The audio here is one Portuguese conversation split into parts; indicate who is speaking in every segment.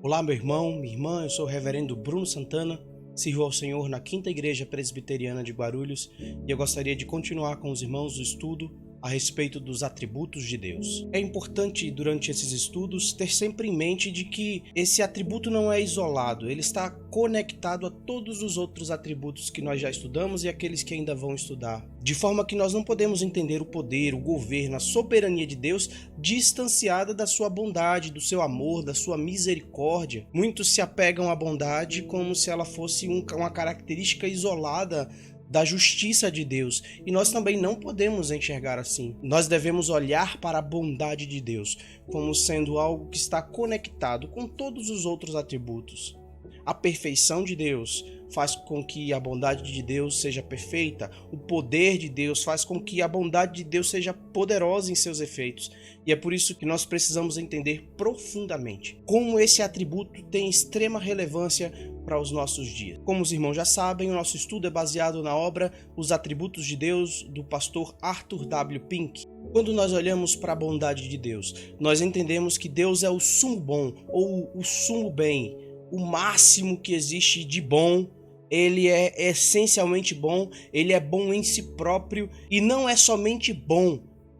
Speaker 1: Olá, meu irmão, minha irmã, eu sou o reverendo Bruno Santana, sirvo ao Senhor na Quinta Igreja Presbiteriana de Guarulhos e eu gostaria de continuar com os irmãos o estudo a respeito dos atributos de Deus. É importante, durante esses estudos, ter sempre em mente de que esse atributo não é isolado, ele está conectado a todos os outros atributos que nós já estudamos e aqueles que ainda vão estudar. De forma que nós não podemos entender o poder, o governo, a soberania de Deus distanciada da sua bondade, do seu amor, da sua misericórdia. Muitos se apegam à bondade como se ela fosse uma característica isolada da justiça de Deus, e nós também não podemos enxergar assim. Nós devemos olhar para a bondade de Deus como sendo algo que está conectado com todos os outros atributos. A perfeição de Deus faz com que a bondade de Deus seja perfeita, o poder de Deus faz com que a bondade de Deus seja poderosa em seus efeitos, e é por isso que nós precisamos entender profundamente como esse atributo tem extrema relevância para os nossos dias. Como os irmãos já sabem, o nosso estudo é baseado na obra Os Atributos de Deus, do pastor Arthur W. Pink. Quando nós olhamos para a bondade de Deus, nós entendemos que Deus é o sumo bom, ou o sumo bem, o máximo que existe de bom. Ele é essencialmente bom, ele é bom em si próprio, e não é somente bom,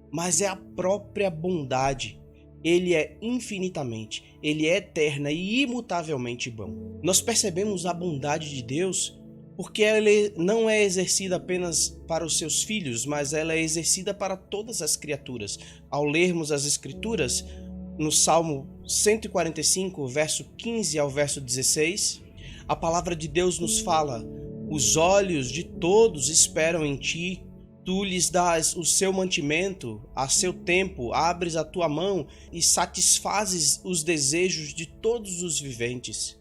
Speaker 1: mas é a própria bondade. Ele é infinitamente, ele é eterna e imutavelmente bom. Nós percebemos a bondade de Deus porque ela não é exercida apenas para os seus filhos, mas ela é exercida para todas as criaturas. Ao lermos as Escrituras, no Salmo 145, verso 15 ao verso 16, a palavra de Deus nos fala: os olhos de todos esperam em ti, tu lhes dás o seu mantimento, a seu tempo, abres a tua mão e satisfazes os desejos de todos os viventes.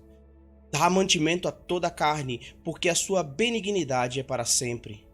Speaker 1: Dá mantimento a toda a carne, porque a sua benignidade é para sempre.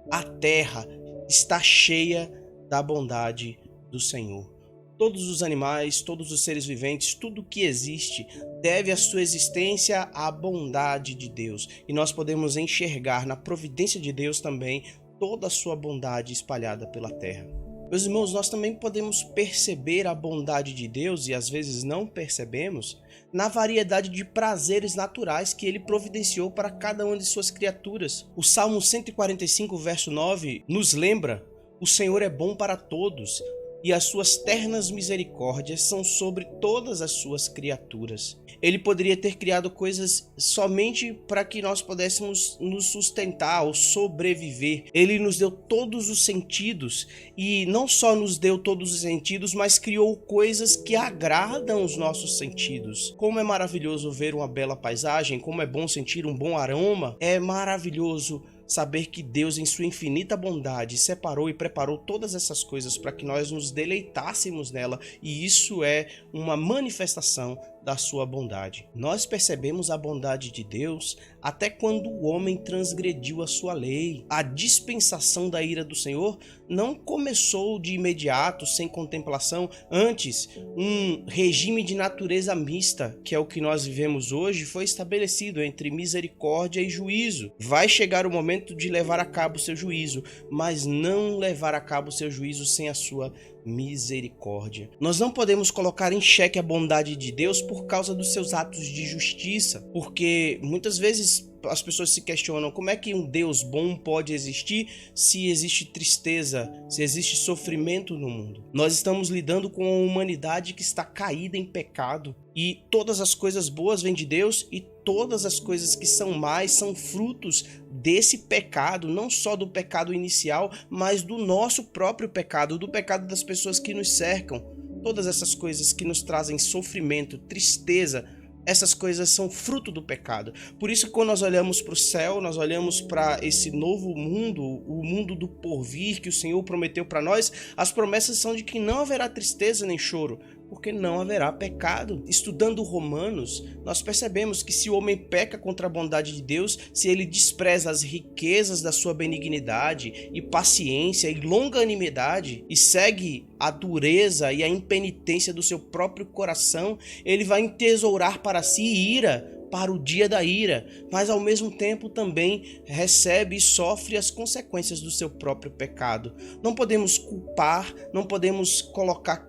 Speaker 1: A terra está cheia da bondade do Senhor. Todos os animais, todos os seres viventes, tudo que existe deve a sua existência à bondade de Deus. E nós podemos enxergar na providência de Deus também toda a sua bondade espalhada pela terra. Meus irmãos, nós também podemos perceber a bondade de Deus, e às vezes não percebemos, na variedade de prazeres naturais que ele providenciou para cada uma de suas criaturas. O Salmo 145, verso 9, nos lembra: o Senhor é bom para todos, e as suas ternas misericórdias são sobre todas as suas criaturas. Ele poderia ter criado coisas somente para que nós pudéssemos nos sustentar ou sobreviver. Ele nos deu todos os sentidos, e não só nos deu todos os sentidos, mas criou coisas que agradam os nossos sentidos. Como é maravilhoso ver uma bela paisagem, como é bom sentir um bom aroma, é maravilhoso saber que Deus, em sua infinita bondade, separou e preparou todas essas coisas para que nós nos deleitássemos nela, e isso é uma manifestação da sua bondade. Nós percebemos a bondade de Deus até quando o homem transgrediu a sua lei. A dispensação da ira do Senhor não começou de imediato, sem contemplação. Antes, um regime de natureza mista, que é o que nós vivemos hoje, foi estabelecido entre misericórdia e juízo. Vai chegar o momento de levar a cabo o seu juízo, mas não levar a cabo o seu juízo sem a sua misericórdia. Nós não podemos colocar em xeque a bondade de Deus por causa dos seus atos de justiça, porque muitas vezes as pessoas se questionam como é que um Deus bom pode existir se existe tristeza, se existe sofrimento no mundo. Nós estamos lidando com uma humanidade que está caída em pecado, e todas as coisas boas vêm de Deus, e todas as coisas que são más são frutos desse pecado, não só do pecado inicial, mas do nosso próprio pecado, do pecado das pessoas que nos cercam. Todas essas coisas que nos trazem sofrimento, tristeza, essas coisas são fruto do pecado. Por isso, quando nós olhamos para o céu, nós olhamos para esse novo mundo, o mundo do porvir que o Senhor prometeu para nós, as promessas são de que não haverá tristeza nem choro, porque não haverá pecado. Estudando Romanos, nós percebemos que se o homem peca contra a bondade de Deus, se ele despreza as riquezas da sua benignidade e paciência e longanimidade e segue a dureza e a impenitência do seu próprio coração, ele vai entesourar para si ira para o dia da ira, mas ao mesmo tempo também recebe e sofre as consequências do seu próprio pecado. Não podemos culpar, não podemos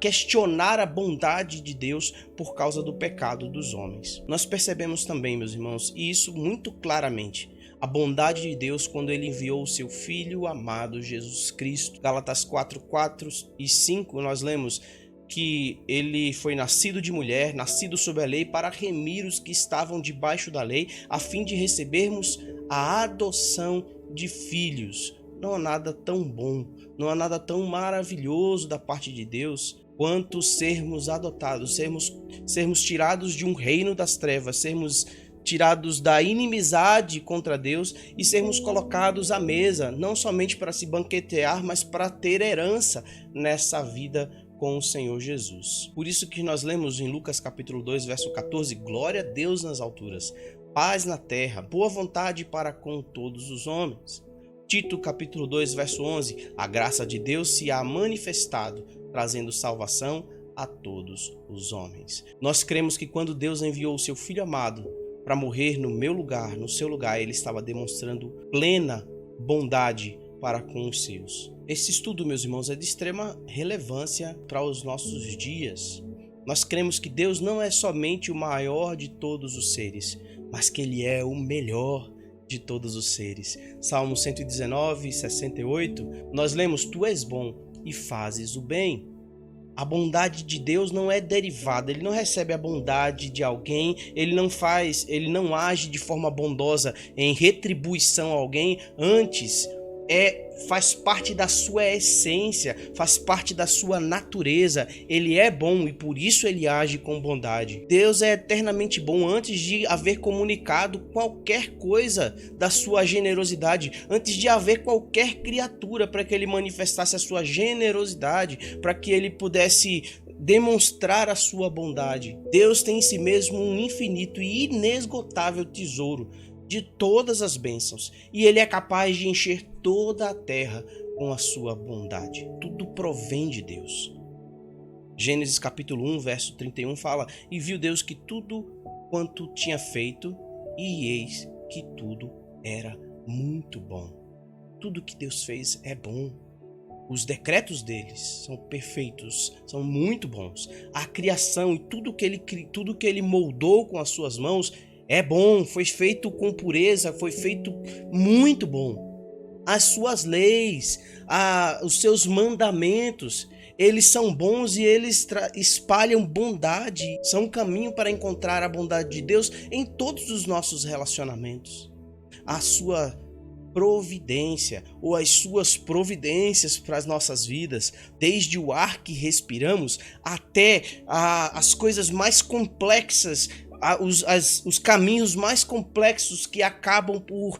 Speaker 1: questionar a bondade de Deus por causa do pecado dos homens. Nós percebemos também, meus irmãos, e isso muito claramente, a bondade de Deus quando ele enviou o seu Filho amado Jesus Cristo. Gálatas 4, 4 e 5 nós lemos que ele foi nascido de mulher, nascido sob a lei, para remir os que estavam debaixo da lei, a fim de recebermos a adoção de filhos. Não há nada tão bom, não há nada tão maravilhoso da parte de Deus quanto sermos adotados, sermos tirados de um reino das trevas, sermos tirados da inimizade contra Deus e sermos colocados à mesa, não somente para se banquetear, mas para ter herança nessa vida com o Senhor Jesus. Por isso que nós lemos em Lucas capítulo 2, verso 14, glória a Deus nas alturas, paz na terra, boa vontade para com todos os homens. Tito capítulo 2, verso 11, a graça de Deus se há manifestado, trazendo salvação a todos os homens. Nós cremos que quando Deus enviou o seu Filho amado para morrer no meu lugar, no seu lugar, ele estava demonstrando plena bondade para com os seus. Esse estudo, meus irmãos, é de extrema relevância para os nossos dias. Nós cremos que Deus não é somente o maior de todos os seres, mas que ele é o melhor de todos os seres. Salmo 119, 68, nós lemos: Tu és bom e fazes o bem. A bondade de Deus não é derivada, ele não recebe a bondade de alguém, ele não age de forma bondosa em retribuição a alguém, antes faz parte da sua essência, faz parte da sua natureza. Ele é bom e por isso ele age com bondade. Deus é eternamente bom antes de haver comunicado qualquer coisa da sua generosidade, antes de haver qualquer criatura para que ele manifestasse a sua generosidade, para que ele pudesse demonstrar a sua bondade. Deus tem em si mesmo um infinito e inesgotável tesouro de todas as bênçãos, e ele é capaz de encher toda a terra com a sua bondade. Tudo provém de Deus. Gênesis capítulo 1, verso 31 fala: E viu Deus que tudo quanto tinha feito, e eis que tudo era muito bom. Tudo que Deus fez é bom. Os decretos deles são perfeitos, são muito bons. A criação e tudo que ele moldou com as suas mãos é bom, foi feito com pureza, foi feito muito bom. As suas leis, os seus mandamentos, eles são bons e eles espalham bondade. São um caminho para encontrar a bondade de Deus em todos os nossos relacionamentos. A sua providência ou as suas providências para as nossas vidas, desde o ar que respiramos até as coisas mais complexas, os caminhos mais complexos que acabam por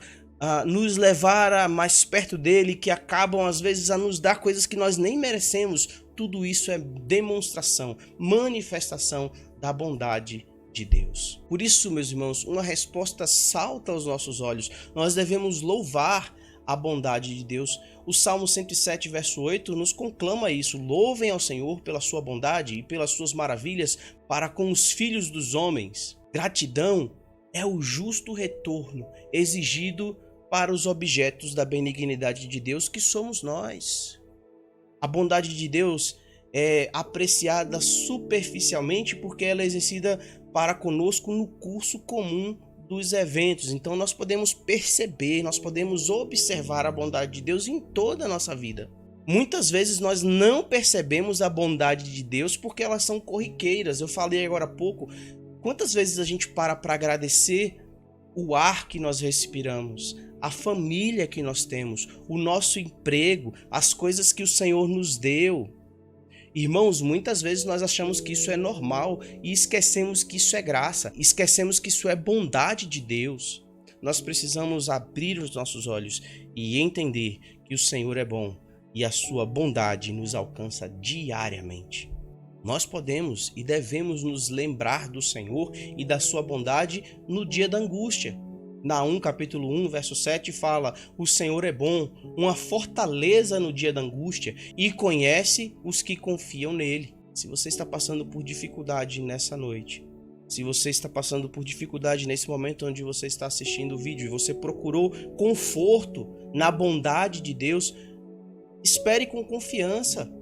Speaker 1: nos levar a mais perto dele, que acabam às vezes a nos dar coisas que nós nem merecemos. Tudo isso é demonstração, manifestação da bondade de Deus. Por isso, meus irmãos, uma resposta salta aos nossos olhos. Nós devemos louvar a bondade de Deus. O Salmo 107, verso 8, nos conclama isso: louvem ao Senhor pela sua bondade e pelas suas maravilhas para com os filhos dos homens. Gratidão é o justo retorno exigido para os objetos da benignidade de Deus, que somos nós. A bondade de Deus é apreciada superficialmente porque ela é exercida para conosco no curso comum dos eventos. Então nós podemos perceber, nós podemos observar a bondade de Deus em toda a nossa vida. Muitas vezes nós não percebemos a bondade de Deus porque elas são corriqueiras. Eu falei agora há pouco, quantas vezes a gente para agradecer o ar que nós respiramos, a família que nós temos, o nosso emprego, as coisas que o Senhor nos deu. Irmãos, muitas vezes nós achamos que isso é normal e esquecemos que isso é graça, esquecemos que isso é bondade de Deus. Nós precisamos abrir os nossos olhos e entender que o Senhor é bom e a sua bondade nos alcança diariamente. Nós podemos e devemos nos lembrar do Senhor e da sua bondade no dia da angústia. Naum capítulo 1, verso 7 fala: o Senhor é bom, uma fortaleza no dia da angústia, e conhece os que confiam nele. Se você está passando por dificuldade nessa noite, Se você está passando por dificuldade nesse momento onde você está assistindo o vídeo e você procurou conforto na bondade de Deus, espere com confiança.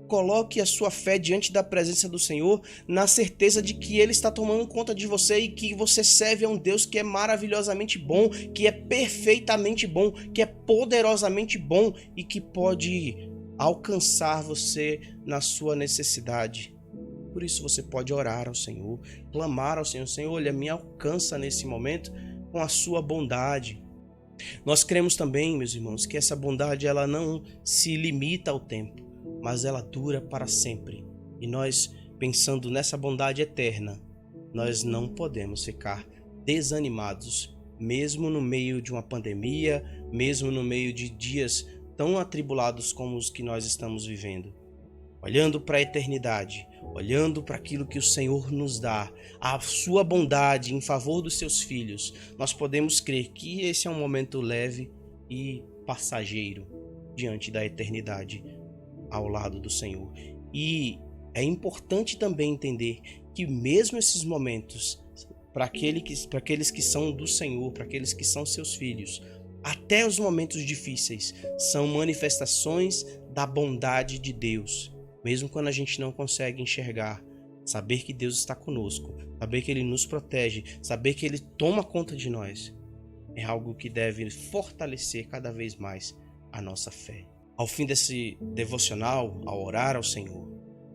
Speaker 1: Coloque a sua fé diante da presença do Senhor, na certeza de que Ele está tomando conta de você e que você serve a um Deus que é maravilhosamente bom, que é perfeitamente bom, que é poderosamente bom e que pode alcançar você na sua necessidade. Por isso você pode orar ao Senhor, clamar ao Senhor: Senhor, olha, me alcança nesse momento com a sua bondade. Nós cremos também, meus irmãos, que essa bondade ela não se limita ao tempo, mas ela dura para sempre. E nós, pensando nessa bondade eterna, nós não podemos ficar desanimados, mesmo no meio de uma pandemia, mesmo no meio de dias tão atribulados como os que nós estamos vivendo. Olhando para a eternidade, olhando para aquilo que o Senhor nos dá, a sua bondade em favor dos seus filhos, nós podemos crer que esse é um momento leve e passageiro diante da eternidade ao lado do Senhor. E é importante também entender que mesmo esses momentos, para aqueles que são do Senhor, para aqueles que são seus filhos, até os momentos difíceis são manifestações da bondade de Deus. Mesmo quando a gente não consegue enxergar, saber que Deus está conosco, saber que Ele nos protege, saber que Ele toma conta de nós, é algo que deve fortalecer cada vez mais a nossa fé. Ao fim desse devocional, ao orar ao Senhor,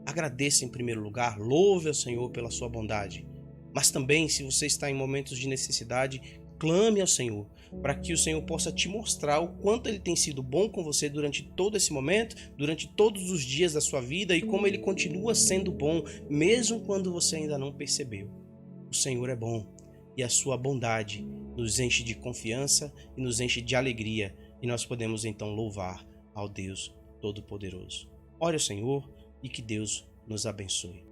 Speaker 1: agradeça em primeiro lugar, louve ao Senhor pela sua bondade. Mas também, se você está em momentos de necessidade, clame ao Senhor, para que o Senhor possa te mostrar o quanto Ele tem sido bom com você durante todo esse momento, durante todos os dias da sua vida e como Ele continua sendo bom, mesmo quando você ainda não percebeu. O Senhor é bom e a sua bondade nos enche de confiança e nos enche de alegria, e nós podemos então louvar ao Deus Todo-Poderoso. Ore ao Senhor e que Deus nos abençoe.